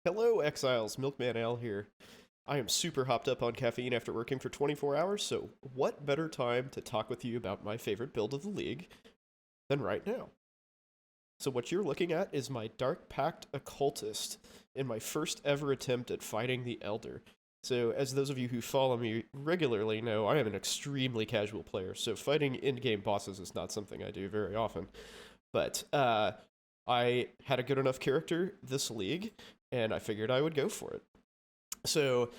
Hello, Exiles. Milkman Al here. I am super hopped up on caffeine after working for 24 hours, so what better time to talk with you about my favorite build of the league than right now? So, what you're looking at is my Dark Pact Occultist in my first ever attempt at fighting the Elder. So, as those of you who follow me regularly know, I am an extremely casual player, so fighting in-game bosses is not something I do very often. But I had a good enough character this league, and I figured I would go for it. So,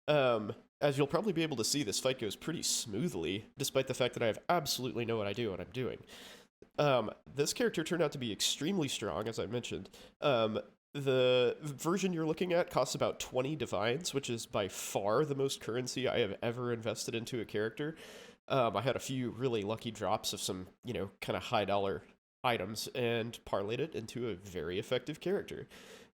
as you'll probably be able to see, this fight goes pretty smoothly, despite the fact that I have absolutely know what I do and I'm doing. This character turned out to be extremely strong, as I mentioned. The version you're looking at costs about 20 divines, which is by far the most currency I have ever invested into a character. I had a few really lucky drops of some, kind of high dollar items and parlayed it into a very effective character.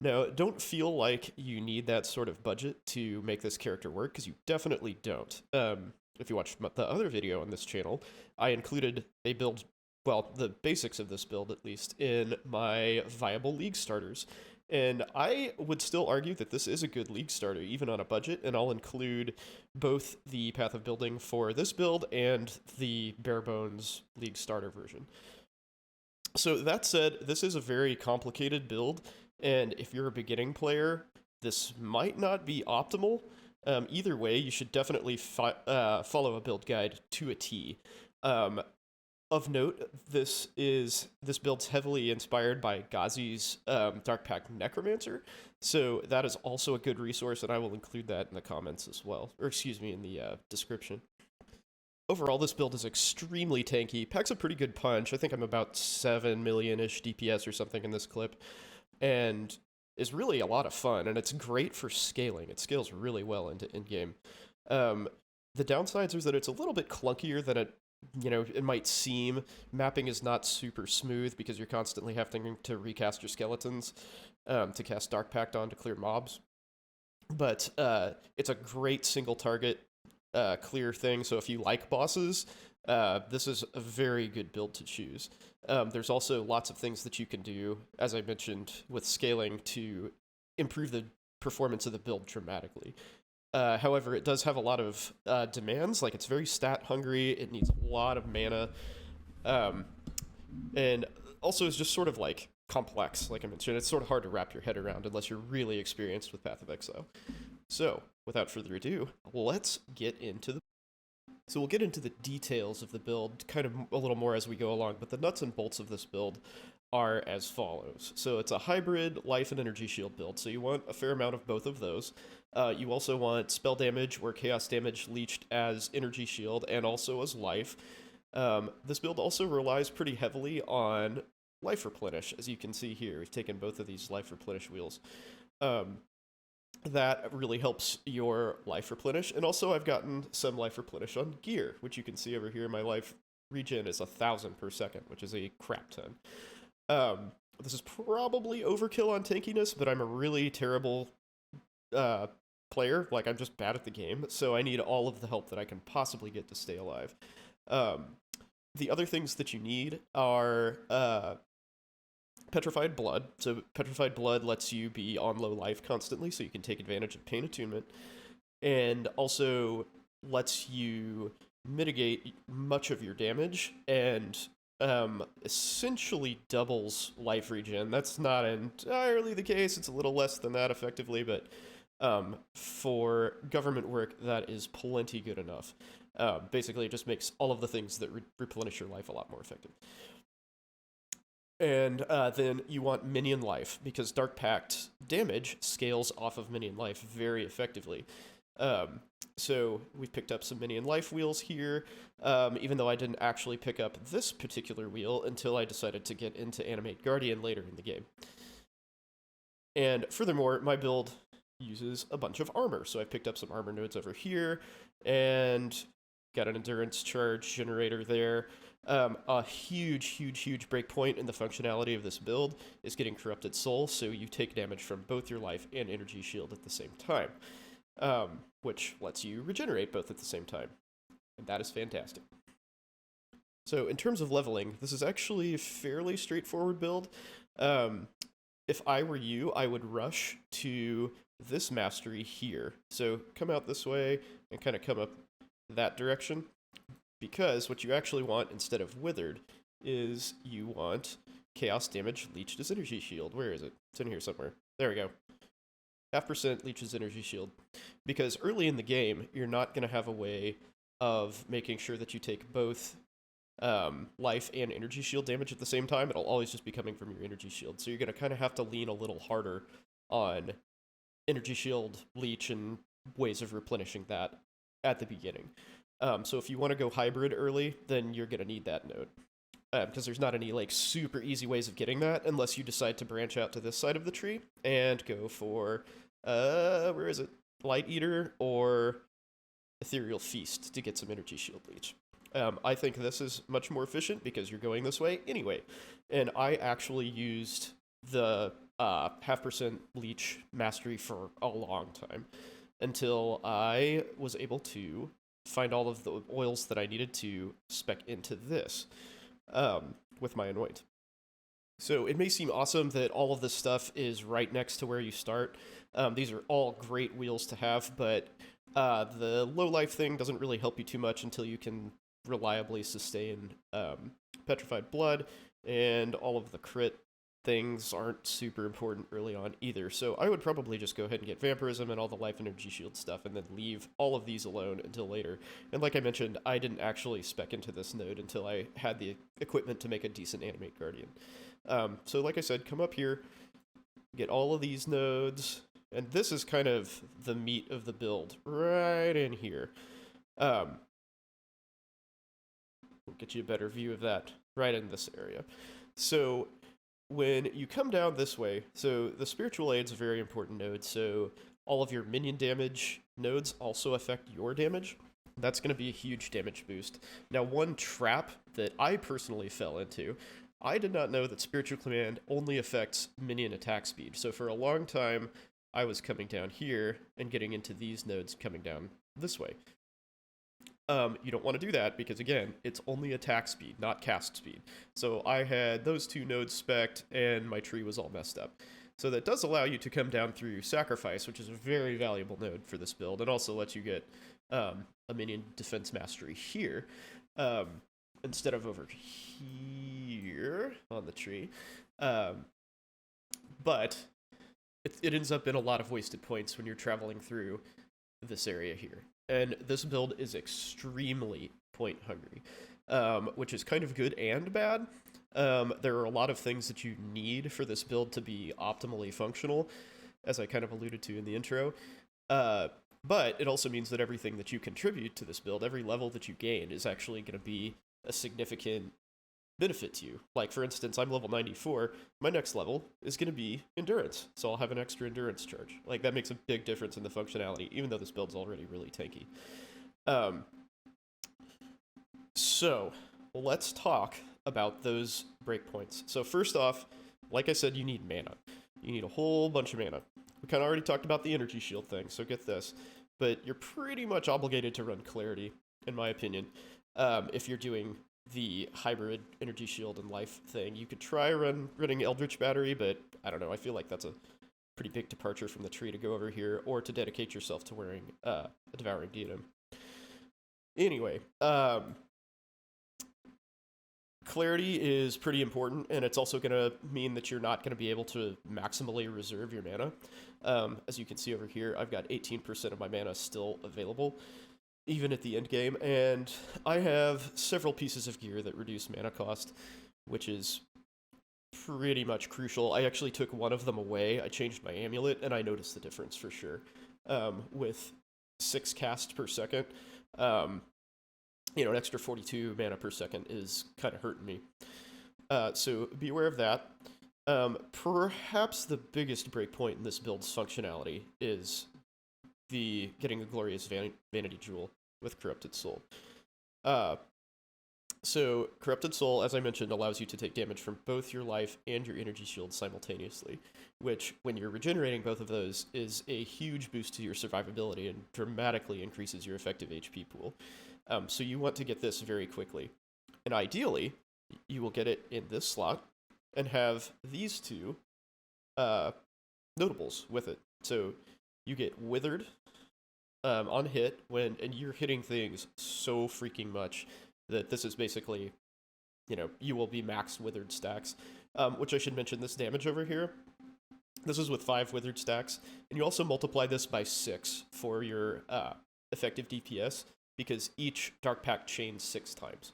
Now, don't feel like you need that sort of budget to make this character work, because you definitely don't. If you watched the other video on this channel, I included a build, well, the basics of this build at least, in my viable league starters. And I would still argue that this is a good league starter, even on a budget, and I'll include both the Path of Building for this build and the bare bones league starter version. So that said, this is a very complicated build, and if you're a beginning player, this might not be optimal. Either way, you should definitely follow a build guide to a T. Of note, this build's heavily inspired by Ghazi's Dark Pact Necromancer, so that is also a good resource, and I will include that in the comments as well, or excuse me, in the description. Overall, this build is extremely tanky. Packs a pretty good punch. I think I'm about 7 million-ish DPS or something in this clip, and is really a lot of fun, and it's great for scaling. It scales really well into in-game. The downsides are that it's a little bit clunkier than it might seem. Mapping is not super smooth because you're constantly having to recast your skeletons to cast Dark Pact on to clear mobs. But it's a great single target clear thing, so if you like bosses, this is a very good build to choose. There's also lots of things that you can do, as I mentioned, with scaling to improve the performance of the build dramatically. However, it does have a lot of demands, like it's very stat hungry, it needs a lot of mana, and also is just sort of like complex, like I mentioned. It's sort of hard to wrap your head around unless you're really experienced with Path of Exile. So, without further ado, let's get into the... So we'll get into the details of the build kind of a little more as we go along, but the nuts and bolts of this build are as follows. So it's a hybrid life and energy shield build, so you want a fair amount of both of those. You also want spell damage or chaos damage leached as energy shield and also as life. This build also relies pretty heavily on life replenish, as you can see here. We've taken both of these life replenish wheels. That really helps your life replenish, and also I've gotten some life replenish on gear, which you can see over here. My life regen is 1,000 per second, which is a crap ton. This is probably overkill on tankiness, but I'm a really terrible player. Like, I'm just bad at the game, so I need all of the help that I can possibly get to stay alive. The other things that you need are Petrified Blood. So Petrified Blood lets you be on low life constantly, so you can take advantage of Pain Attunement, and also lets you mitigate much of your damage, and essentially doubles life regen. That's not entirely the case. It's a little less than that effectively, but for government work, that is plenty good enough. Basically, it just makes all of the things that replenish your life a lot more effective. And then you want minion life, because Dark Pact damage scales off of minion life very effectively. So we've picked up some minion life wheels here, even though I didn't actually pick up this particular wheel until I decided to get into Animate Guardian later in the game. And furthermore, my build uses a bunch of armor, so I picked up some armor nodes over here, and got an endurance charge generator there. A huge breakpoint in the functionality of this build is getting Corrupted Soul, so you take damage from both your life and energy shield at the same time, which lets you regenerate both at the same time, and that is fantastic. So in terms of leveling, this is actually a fairly straightforward build. if I were you, I would rush to this mastery here. So come out this way and kind of come up that direction, because what you actually want instead of withered is you want chaos damage leached as energy shield. Where is it? It's in here somewhere. There we go. 0.5% leeches energy shield. Because early in the game, you're not going to have a way of making sure that you take both life and energy shield damage at the same time. It'll always just be coming from your energy shield. So you're going to kind of have to lean a little harder on energy shield, leech, and ways of replenishing that at the beginning. So if you want to go hybrid early, then you're going to need that node. Because there's not any like super easy ways of getting that unless you decide to branch out to this side of the tree and go for where is it? Light Eater or Ethereal Feast to get some energy shield leech. I think this is much more efficient because you're going this way anyway. And I actually used the 0.5% leech mastery for a long time until I was able to find all of the oils that I needed to spec into this with my anoint. So it may seem awesome that all of this stuff is right next to where you start. These are all great wheels to have, but the low life thing doesn't really help you too much until you can reliably sustain petrified blood, and all of the crit things aren't super important early on either. So I would probably just go ahead and get vampirism and all the life energy shield stuff and then leave all of these alone until later. And like I mentioned, I didn't actually spec into this node until I had the equipment to make a decent animate guardian. So like I said, come up here, get all of these nodes, and this is kind of the meat of the build right in here. We'll get you a better view of that right in this area. So when you come down this way, so the spiritual aid's a very important node, so all of your minion damage nodes also affect your damage. That's going to be a huge damage boost. Now, one trap that I personally fell into, I did not know that spiritual command only affects minion attack speed. So for a long time, I was coming down here and getting into these nodes coming down this way. You don't want to do that because, again, it's only attack speed, not cast speed. So I had those two nodes spec'd, and my tree was all messed up. So that does allow you to come down through Sacrifice, which is a very valuable node for this build, and also lets you get a minion defense mastery here, instead of over here on the tree. But it ends up in a lot of wasted points when you're traveling through this area here. And this build is extremely point hungry, which is kind of good and bad. There are a lot of things that you need for this build to be optimally functional, as I kind of alluded to in the intro. But it also means that everything that you contribute to this build, every level that you gain, is actually going to be a significant benefit to you. Like, for instance, I'm level 94. My next level is going to be endurance, so I'll have an extra endurance charge. Like, that makes a big difference in the functionality, even though this build's already really tanky. So let's talk about those breakpoints. So first off, like I said, you need mana. You need a whole bunch of mana. We kind of already talked about the energy shield thing, so get this. But you're pretty much obligated to run Clarity, in my opinion, if you're doing the hybrid energy shield and life thing. You could try running Eldritch Battery, but I don't know, I feel like that's a pretty big departure from the tree to go over here, or to dedicate yourself to wearing a Devouring Diadem. Anyway, Clarity is pretty important, and it's also going to mean that you're not going to be able to maximally reserve your mana. As you can see over here, I've got 18% of my mana still available, even at the end game, and I have several pieces of gear that reduce mana cost, which is pretty much crucial. I actually took one of them away. I changed my amulet, and I noticed the difference for sure. With 6 casts per second, an extra 42 mana per second is kind of hurting me. So be aware of that. Perhaps the biggest breakpoint in this build's functionality is the getting a glorious vanity jewel with Corrupted Soul. So Corrupted Soul, as I mentioned, allows you to take damage from both your life and your energy shield simultaneously, which, when you're regenerating both of those, is a huge boost to your survivability and dramatically increases your effective HP pool. So you want to get this very quickly. And ideally, you will get it in this slot and have these two uh, notables with it. So you get withered on hit and you're hitting things so freaking much that this is basically, you will be maxed withered stacks. Which I should mention, this damage over here, this is with 5 withered stacks, and you also multiply this by 6 for your effective DPS, because each Dark Pact chains 6 times.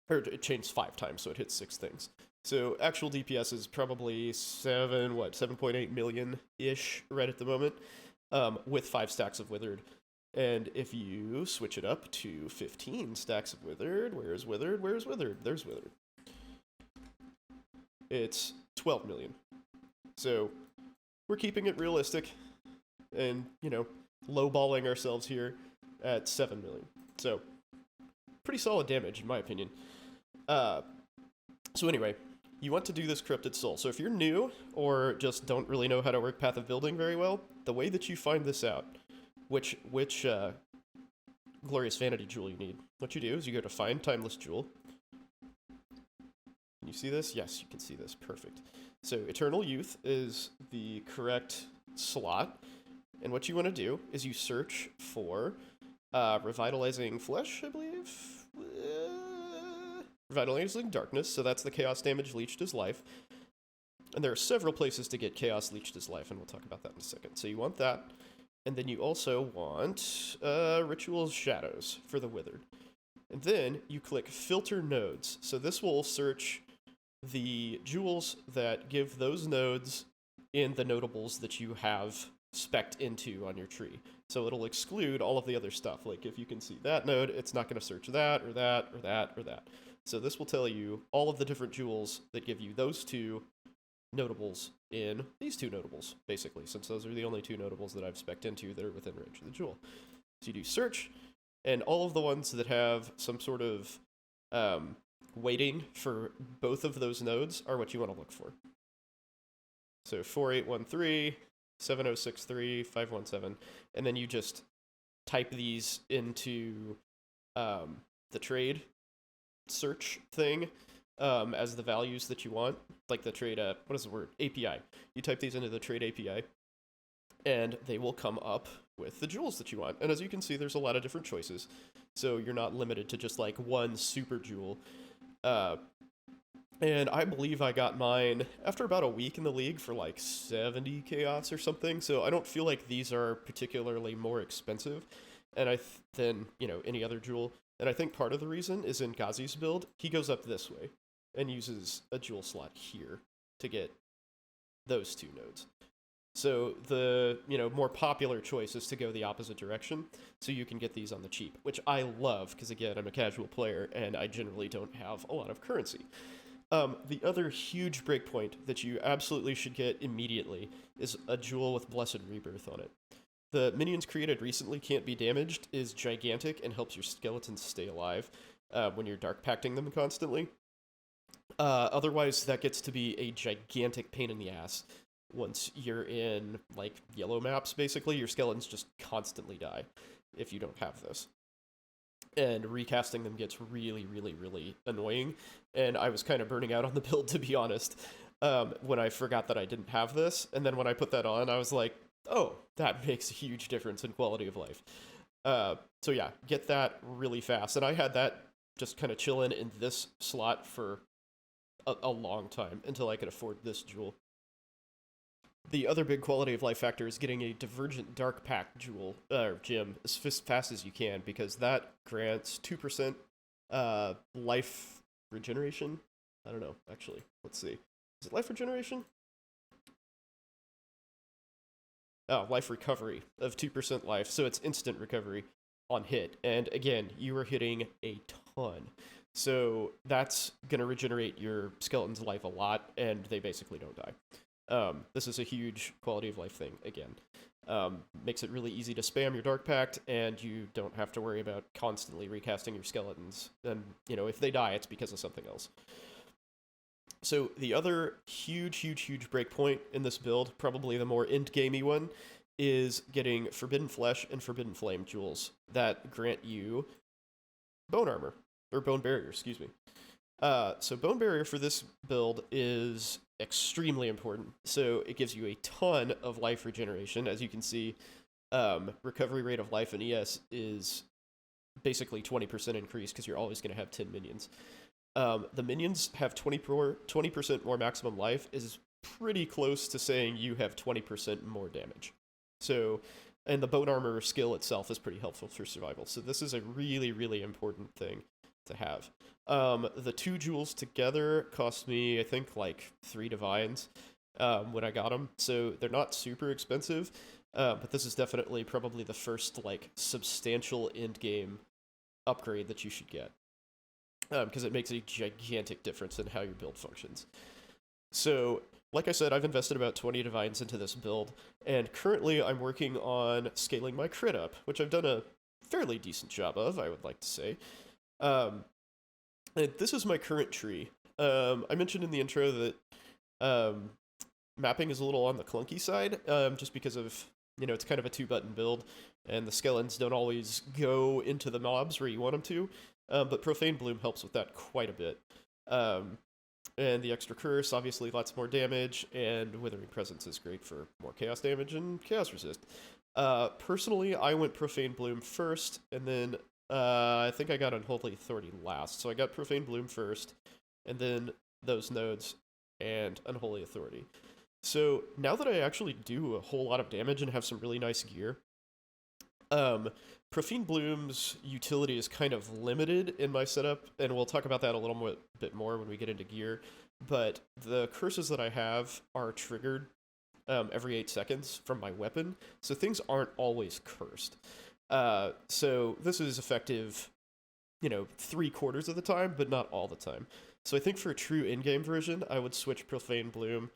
Or it chains 5 times, so it hits 6 things. So actual DPS is probably 7.8 million-ish right at the moment, with 5 stacks of withered. And if you switch it up to 15 stacks of withered, where's withered? Where's withered? There's withered. It's 12 million. So we're keeping it realistic and, lowballing ourselves here at 7 million. So pretty solid damage, in my opinion. So anyway, you want to do this Corrupted Soul. So if you're new or just don't really know how to work Path of Building very well, the way that you find this out, which Glorious Vanity Jewel you need, what you do is you go to Find Timeless Jewel. Can you see this? Yes, you can see this. Perfect. So Eternal Youth is the correct slot. And what you want to do is you search for Revitalizing Flesh, I believe? Revitalizing Darkness, so that's the Chaos damage leeched as life. And there are several places to get Chaos leeched as life, and we'll talk about that in a second. So you want that. And then you also want Ritual's Shadows for the Withered. And then you click Filter Nodes. So this will search the jewels that give those nodes in the notables that you have spec'd into on your tree. So it'll exclude all of the other stuff. Like if you can see that node, it's not going to search that or that or that or that. So this will tell you all of the different jewels that give you those 2 notables in these 2 notables, basically, since those are the only 2 notables that I've spec'd into that are within range of the jewel. So you do search, and all of the ones that have some sort of weighting for both of those nodes are what you want to look for. So 4813, 7063, 517, and then you just type these into the trade search thing as the values that you want, like the trade, what is the word? API. You type these into the trade API, and they will come up with the jewels that you want. And as you can see, there's a lot of different choices, so you're not limited to just like one super jewel. And I believe I got mine after about a week in the league for like 70 chaos or something, so I don't feel like these are particularly more expensive than any other jewel. And I think part of the reason is in Ghazi's build, he goes up this way and uses a jewel slot here to get those 2 nodes. So the more popular choice is to go the opposite direction, so you can get these on the cheap, which I love, because again, I'm a casual player, and I generally don't have a lot of currency. The other huge breakpoint that you absolutely should get immediately is a jewel with Blessed Rebirth on it. The minions created recently can't be damaged is gigantic and helps your skeletons stay alive when you're Dark Pacting them constantly. Otherwise, that gets to be a gigantic pain in the ass. Once you're in, like, yellow maps, basically, your skeletons just constantly die if you don't have this. And recasting them gets really, really, really annoying. And I was kind of burning out on the build, to be honest, when I forgot that I didn't have this. And then when I put that on, I was like, oh, that makes a huge difference in quality of life. So yeah, get that really fast. And I had that just kind of chilling in this slot for a long time until I could afford this jewel. The other big quality of life factor is getting a Divergent Dark Pact jewel, gem, as fast as you can, because that grants 2% life regeneration. I don't know, actually. Let's see. Is it life regeneration? Oh, life recovery of 2% life, so it's instant recovery on hit. And again, you are hitting a ton. So that's going to regenerate your skeleton's life a lot, and they basically don't die. This is a huge quality of life thing, again. Makes it really easy to spam your Dark Pact, and you don't have to worry about constantly recasting your skeletons. And, if they die, it's because of something else. So the other huge breakpoint in this build, probably the more endgamey one, is getting Forbidden Flesh and Forbidden Flame jewels that grant you bone armor, or bone barrier, excuse me. So bone barrier for this build is extremely important. So it gives you a ton of life regeneration. As you can see, recovery rate of life in ES is basically 20% increase because you're always going to have 10 minions. The minions have 20% more maximum life is pretty close to saying you have 20% more damage. So, and the bone armor skill itself is pretty helpful for survival. So this is a really, really important thing to have. The 2 jewels together cost me, I think, like 3 divines when I got them. So they're not super expensive, but this is definitely probably the first like substantial endgame upgrade that you should get, because it makes a gigantic difference in how your build functions. So, like I said, I've invested about 20 divines into this build, and currently I'm working on scaling my crit up, which I've done a fairly decent job of, I would like to say. And this is my current tree. I mentioned in the intro that mapping is a little on the clunky side, just because of, it's kind of a 2-button build, and the skeletons don't always go into the mobs where you want them to, but Profane Bloom helps with that quite a bit. And the extra curse, obviously lots more damage, and Withering Presence is great for more chaos damage and chaos resist. Personally, I went Profane Bloom first, and then I think I got Unholy Authority last. So I got Profane Bloom first, and then those nodes, and Unholy Authority. So now that I actually do a whole lot of damage and have some really nice gear, Profane Bloom's utility is kind of limited in my setup, and we'll talk about that a little bit more when we get into gear, but the curses that I have are triggered every 8 seconds from my weapon, so things aren't always cursed. So this is effective, 3/4 of the time, but not all the time. So I think for a true in-game version, I would switch Profane Bloom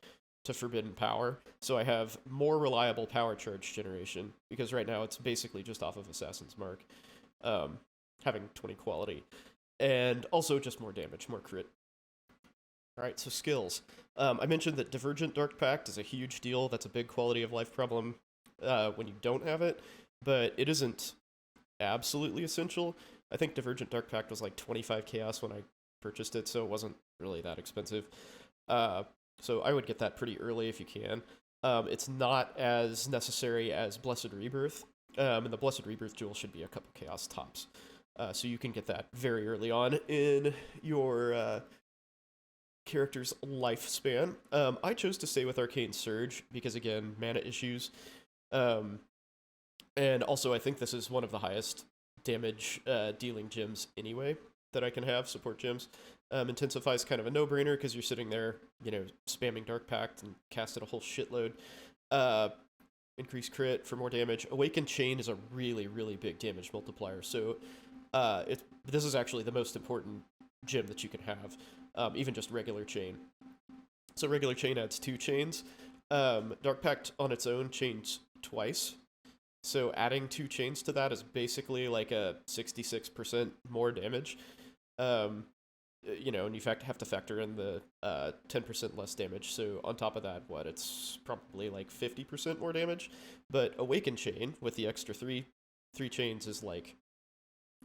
to Forbidden Power, so I have more reliable power charge generation, because right now it's basically just off of Assassin's Mark, having 20 quality, and also just more damage, more crit. Alright, so skills. I mentioned that Divergent Dark Pact is a huge deal. That's a big quality of life problem when you don't have it, but it isn't absolutely essential. I think Divergent Dark Pact was like 25 chaos when I purchased it, so it wasn't really that expensive. So I would get that pretty early if you can. It's not as necessary as Blessed Rebirth, and the Blessed Rebirth jewel should be a couple chaos tops. So you can get that very early on in your character's lifespan. I chose to stay with Arcane Surge because, again, mana issues. And also I think this is one of the highest damage dealing gems anyway that I can have, support gems. Intensify is kind of a no-brainer because you're sitting there, spamming Dark Pact and cast it a whole shitload. Increase crit for more damage. Awaken Chain is a really, really big damage multiplier. So this is actually the most important gem that you can have, even just regular chain. So regular chain adds 2 chains. Dark Pact on its own chains twice. So adding 2 chains to that is basically like a 66% more damage. And you have to factor in the 10% less damage. So on top of that, it's probably like 50% more damage. But Awaken Chain with the extra 3 chains is like,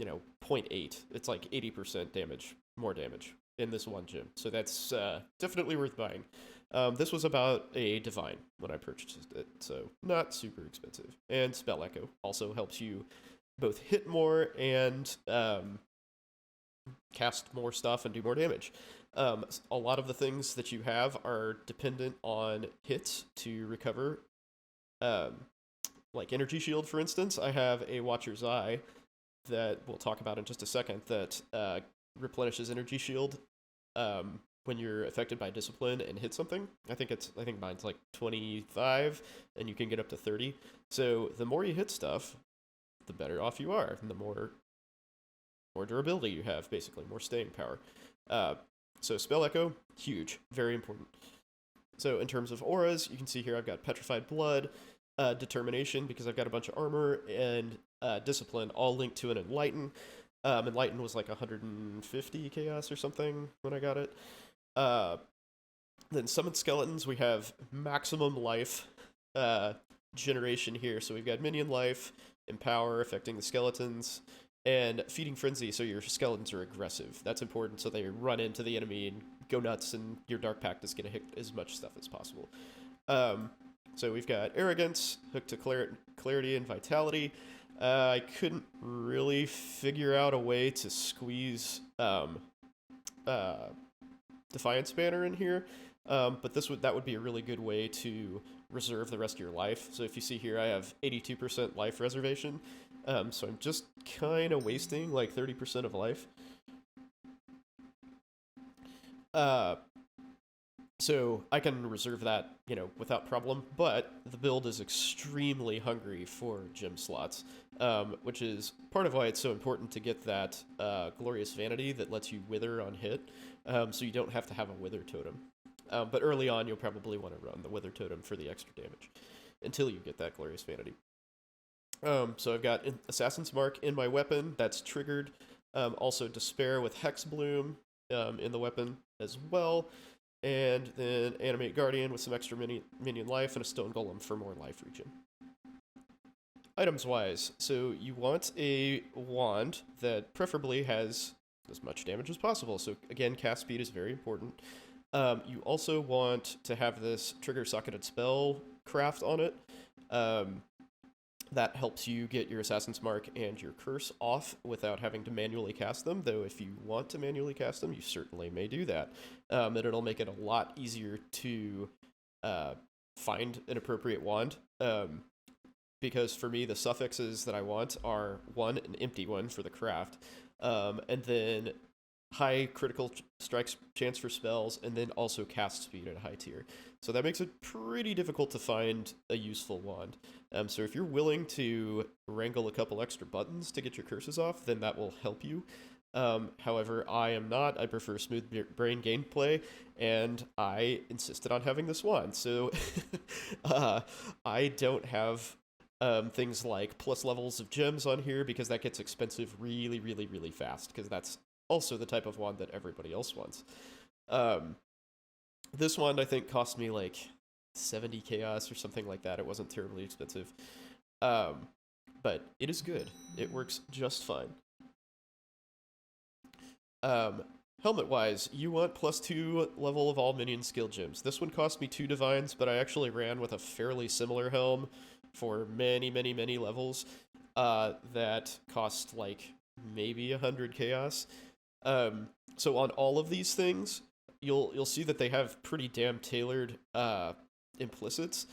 0.8. It's like 80% damage, more damage in this one gem. So that's definitely worth buying. This was about a divine when I purchased it, so not super expensive. And Spell Echo also helps you both hit more and cast more stuff and do more damage. A lot of the things that you have are dependent on hits to recover. Like Energy Shield, for instance, I have a Watcher's Eye that we'll talk about in just a second that replenishes Energy Shield when you're affected by Discipline and hit something. I think mine's like 25, and you can get up to 30. So the more you hit stuff, the better off you are, and the more durability you have, basically, more staying power. So Spell Echo, huge, very important. So in terms of auras, you can see here I've got Petrified Blood, Determination, because I've got a bunch of armor, and Discipline, all linked to an Enlighten. Enlighten was like 150 chaos or something when I got it. Then Summoned Skeletons, we have maximum life generation here. So we've got Minion Life, Empower, affecting the skeletons, and Feeding Frenzy, so your skeletons are aggressive. That's important, so they run into the enemy and go nuts, and your Dark Pact is going to hit as much stuff as possible. So we've got Arrogance, hooked to Clarity and Vitality. I couldn't really figure out a way to squeeze Defiance Banner in here, but that would be a really good way to reserve the rest of your life. So if you see here, I have 82% life reservation, so I'm just kind of wasting like 30% of life. So I can reserve that, without problem, but the build is extremely hungry for gem slots, which is part of why it's so important to get that Glorious Vanity that lets you wither on hit, so you don't have to have a wither totem. But early on, you'll probably want to run the wither totem for the extra damage until you get that Glorious Vanity. So I've got Assassin's Mark in my weapon, that's triggered. Also Despair with Hex Bloom in the weapon as well. And then Animate Guardian with some extra minion life and a Stone Golem for more life regen. Items-wise, so you want a wand that preferably has as much damage as possible. So again, cast speed is very important. You also want to have this trigger socketed spell craft on it. That helps you get your Assassin's Mark and your Curse off without having to manually cast them, though if you want to manually cast them, you certainly may do that. And it'll make it a lot easier to find an appropriate wand, because for me, the suffixes that I want are 1, an empty one for the craft, and then high critical strikes chance for spells, and then also cast speed at a high tier. So that makes it pretty difficult to find a useful wand. So if you're willing to wrangle a couple extra buttons to get your curses off, then that will help you. However, I am not. I prefer smooth brain gameplay, and I insisted on having this wand. So I don't have things like plus levels of gems on here, because that gets expensive really, really, really fast, because that's also the type of wand that everybody else wants. This wand, I think, cost me like 70 chaos or something like that. It wasn't terribly expensive. But it is good. It works just fine. Helmet-wise, you want +2 level of all minion skill gems. This one cost me 2 divines, but I actually ran with a fairly similar helm for many, many, many levels that cost like maybe 100 chaos. So on all of these things, you'll see that they have pretty damn tailored implicits.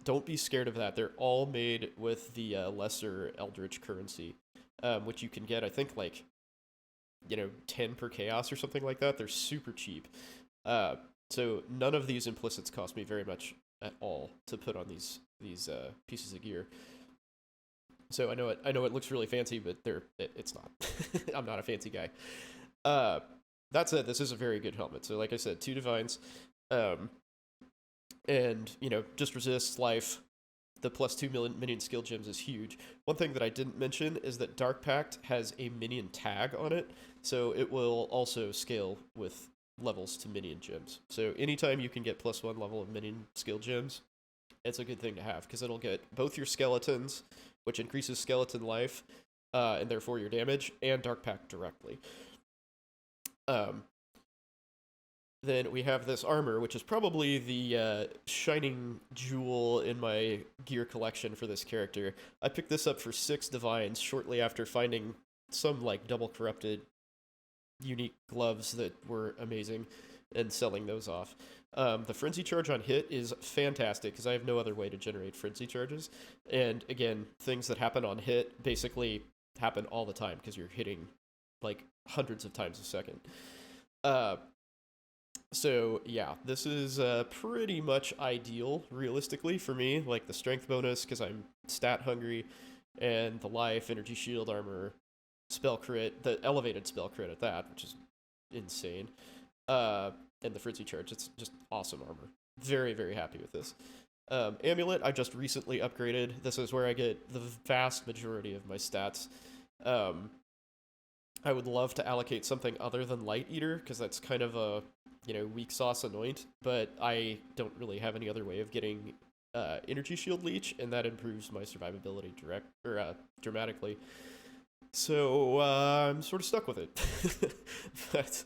Don't be scared of that. They're all made with the lesser Eldritch currency, which you can get, I think, like 10 per chaos or something like that. They're super cheap. So none of these implicits cost me very much at all to put on these pieces of gear. So I know it looks really fancy, but it's not. I'm not a fancy guy. That said, this is a very good helmet. So like I said, 2 divines, and just resist life. The +2 minion skill gems is huge. One thing that I didn't mention is that Dark Pact has a minion tag on it, so it will also scale with levels to minion gems. So anytime you can get +1 level of minion skill gems, it's a good thing to have, because it'll get both your skeletons, which increases skeleton life, and therefore your damage, and Dark Pact directly. Then we have this armor, which is probably the shining jewel in my gear collection for this character. I picked this up for 6 divines shortly after finding some like double corrupted unique gloves that were amazing and selling those off. The frenzy charge on hit is fantastic, because I have no other way to generate frenzy charges. And again, things that happen on hit basically happen all the time, because you're hitting like hundreds of times a second. So yeah, this is pretty much ideal, realistically, for me. Like the strength bonus, because I'm stat hungry, and the life, energy shield, armor, spell crit, the elevated spell crit at that, which is insane. And the frenzy charge, it's just awesome armor. Very, very happy with this. Amulet, I just recently upgraded. This is where I get the vast majority of my stats. I would love to allocate something other than Light Eater, because that's kind of a weak sauce anoint, but I don't really have any other way of getting energy shield leech, and that improves my survivability dramatically. So I'm sort of stuck with it, but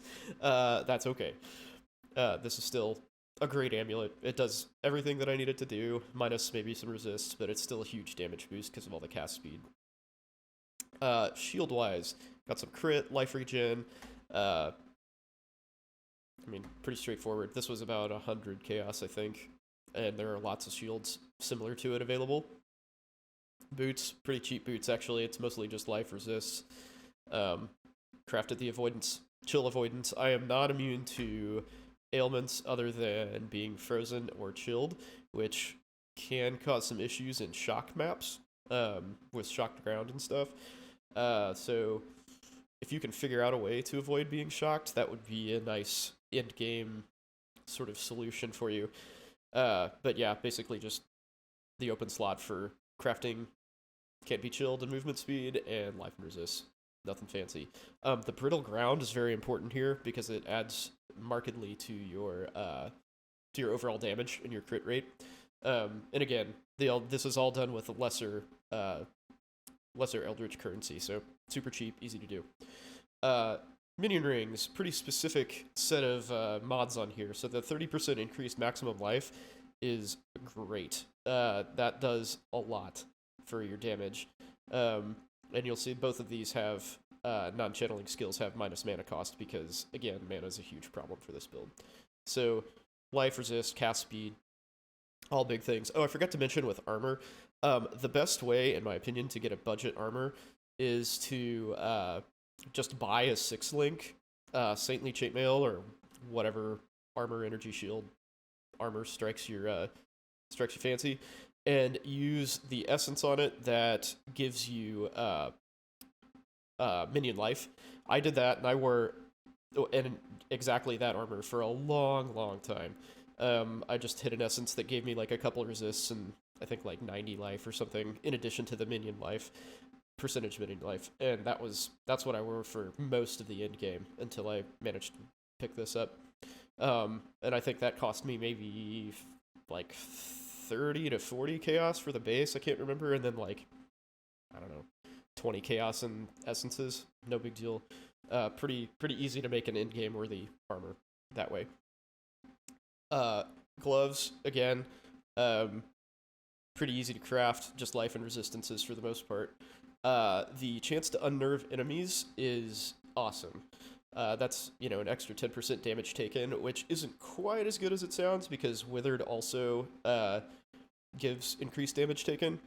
that's okay. This is still a great amulet. It does everything that I need it to do, minus maybe some resists, but it's still a huge damage boost because of all the cast speed. Shield-wise, got some crit, life regen. I mean, pretty straightforward. This was about 100 chaos, I think, and there are lots of shields similar to it available. Boots, pretty cheap boots, actually. It's mostly just life resists. Crafted the avoidance, chill avoidance. I am not immune to ailments other than being frozen or chilled, which can cause some issues in shock maps, with shocked ground and stuff. So if you can figure out a way to avoid being shocked, that would be a nice end-game sort of solution for you. But yeah, basically just the open slot for crafting can't be chilled and movement speed, and life and resist. Nothing fancy. The brittle ground is very important here because it adds markedly to your overall damage and your crit rate. And again, this is all done with lesser Eldritch currency, so super cheap, easy to do. Minion rings, pretty specific set of mods on here. So the 30% increased maximum life is great. That does a lot for your damage. And you'll see both of these have non-channeling skills have minus mana cost because, again, mana is a huge problem for this build. So life resist, cast speed, all big things. Oh, I forgot to mention with armor, the best way, in my opinion, to get a budget armor is to just buy a 6-link Saintly Chainmail or whatever armor, energy shield armor strikes your fancy, and use the essence on it that gives you minion life. I did that, and I wore exactly that armor for a long time. I just hit an essence that gave me like a couple resists and I think like 90 life or something, in addition to the minion life, percentage minion life, and that's what I wore for most of the end game until I managed to pick this up. And I think that cost me maybe like 30 to 40 chaos for the base, I can't remember, and then like, I don't know, 20 chaos and essences, no big deal. Pretty easy to make an in-game worthy armor that way. Gloves, again, pretty easy to craft, just life and resistances for the most part. The chance to unnerve enemies is awesome. That's, an extra 10% damage taken, which isn't quite as good as it sounds because Withered also gives increased damage taken.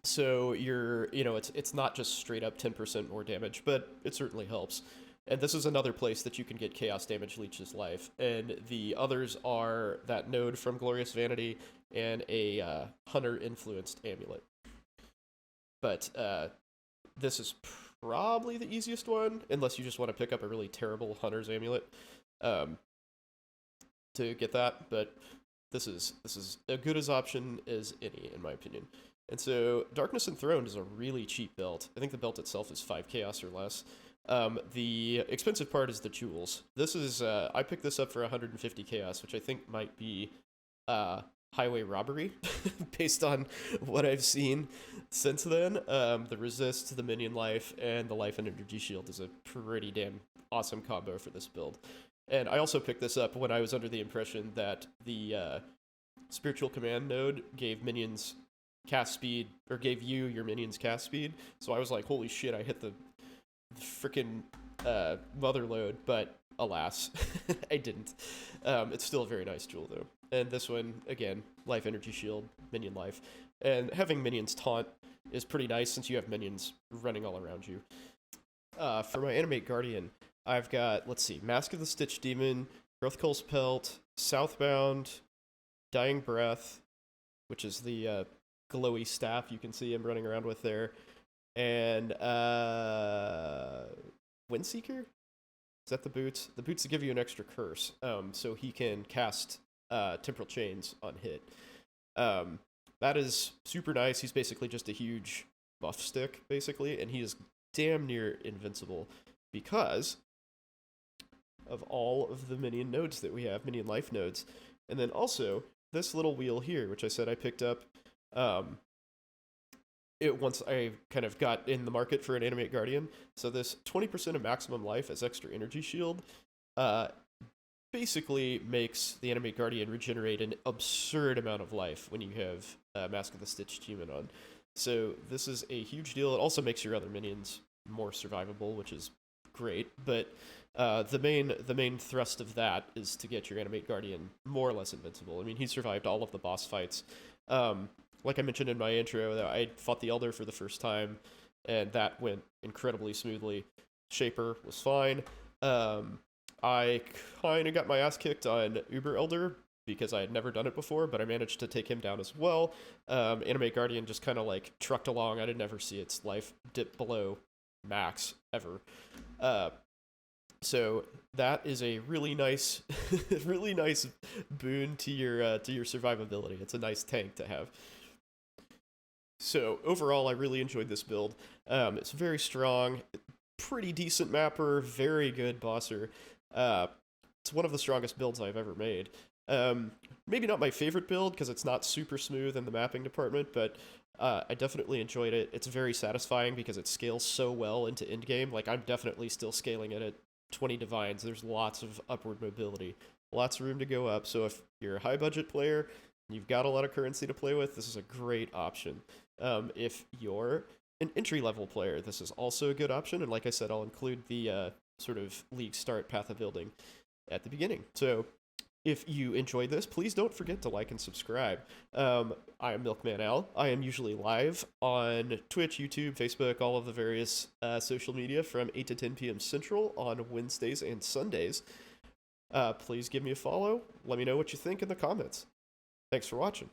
So it's not just straight up 10% more damage, but it certainly helps. And this is another place that you can get Chaos Damage Leech's life. And the others are that node from Glorious Vanity and a Hunter-influenced amulet. But this is probably the easiest one, unless you just want to pick up a really terrible Hunter's amulet to get that. But this is as good as option as any, in my opinion. And so Darkness Enthroned is a really cheap belt. I think the belt itself is 5 chaos or less. The expensive part is the jewels. This is I picked this up for 150 chaos, which I think might be highway robbery based on what I've seen since then. The resist, the minion life, and the life and energy shield is a pretty damn awesome combo for this build. And I also picked this up when I was under the impression that the spiritual command node gave minions cast speed, or gave you your minions cast speed. So I was like, holy shit, I hit the freaking mother load, but alas, I didn't. It's still a very nice jewel though. And this one, again, life energy shield, minion life. And having minions taunt is pretty nice since you have minions running all around you. For my animate guardian, I've got, let's see, Mask of the Stitch Demon, Growthcull's Pelt, Southbound, Dying Breath, which is the glowy staff you can see him running around with there, and Windseeker? Is that the boots? The boots give you an extra curse, so he can cast Temporal Chains on hit. That is super nice. He's basically just a huge buff stick, basically, and he is damn near invincible because of all of the minion nodes that we have, minion life nodes. And then also, this little wheel here, which I said I picked up once I kind of got in the market for an Animate Guardian. So this 20% of maximum life as extra energy shield basically makes the Animate Guardian regenerate an absurd amount of life when you have Mask of the Stitched Human on. So this is a huge deal. It also makes your other minions more survivable, which is great. But the main thrust of that is to get your Animate Guardian more or less invincible. I mean, he survived all of the boss fights. Like I mentioned in my intro, I fought the Elder for the first time, and that went incredibly smoothly. Shaper was fine. I kind of got my ass kicked on Uber Elder because I had never done it before, but I managed to take him down as well. Animate Guardian just kind of like trucked along. I didn't ever see its life dip below max ever. So that is a really nice, really nice boon to your survivability. It's a nice tank to have. So overall, I really enjoyed this build. It's very strong, pretty decent mapper, very good bosser. It's one of the strongest builds I've ever made. Maybe not my favorite build because it's not super smooth in the mapping department, but I definitely enjoyed it. It's very satisfying because it scales so well into endgame. Like, I'm definitely still scaling it at 20 divines. There's lots of upward mobility, lots of room to go up. So if you're a high budget player, you've got a lot of currency to play with, this is a great option. If you're an entry-level player, this is also a good option. And like I said, I'll include the sort of league start path of building at the beginning. So if you enjoyed this, please don't forget to like and subscribe. I am Milkman Al. I am usually live on Twitch, YouTube, Facebook, all of the various social media from 8 to 10 p.m. Central on Wednesdays and Sundays. Please give me a follow. Let me know what you think in the comments. Thanks for watching.